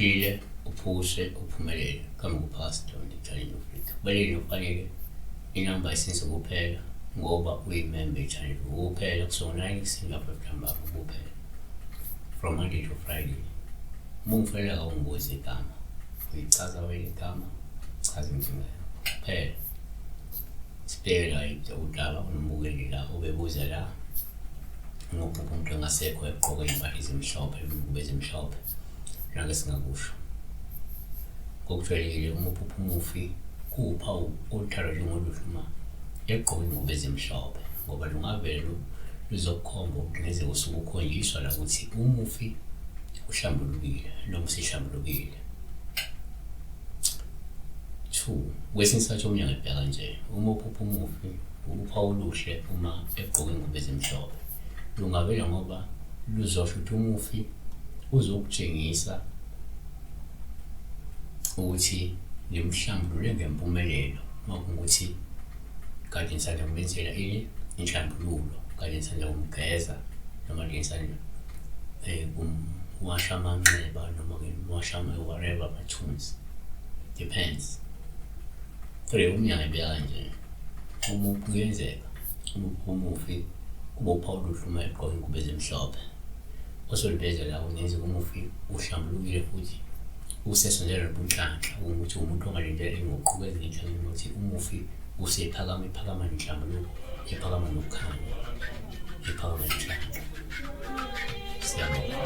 uphile, uphuse, uphumelele kama kuphasa Down Challenge Africa. Kubalulekile ufanele inamba isenze kuphela ngoba uyimember challenge kuphela kusona Singapore number kuphela from Monday to Friday. Mungifela awungozi igama. Uyichaza wena igama, chaza inkinga kuphela. Sibheka la udaba unomukeli la ubebuza la ngoba umuntu engasekho egqoka impahla ezimhlophe bezimhlophe nake singakusho kokujwayelekile umuphupho umufi kuwuphawu oluthalwa njengoluhluma egqoka ingubo ezimhlophe ngoba lungavele luzokukhomba ukuthi ngeze usuku ukhonjiswa la ukuthi umufi uhlambulukile noma sihlambulukile. 2 kwesinye isikhathi omnyaka ebheka nje umuphupho umufi uphawu oluhle uma egqoka ingubo ezimhlophe lungavela ngoba luzosho ukuthi umufi uzokutshengisa ukuthi limhlambulule ngempumelelo makungukuthi kade nisanda kumenzela inhlambululo kade nisanda kumgeza noma nisanda kumwasha amanxeba noma kumwasha whatever bathunes depends. Umnyaka ebheka nje kuyenzeka umufi kuba uphawu oluhluma egqoka ingubo ezimhlophe osolibeza la ungenza umufi uhlambulukile futhi usesondela nobunhlanhla ukuthi umuntu ongalindele ngokuqhubeka ezinhlangene ukuthi umufi usephakama iphakama nenhlambuluko ephakama nokukhanya ephakama nenhlangene. Siyabonga.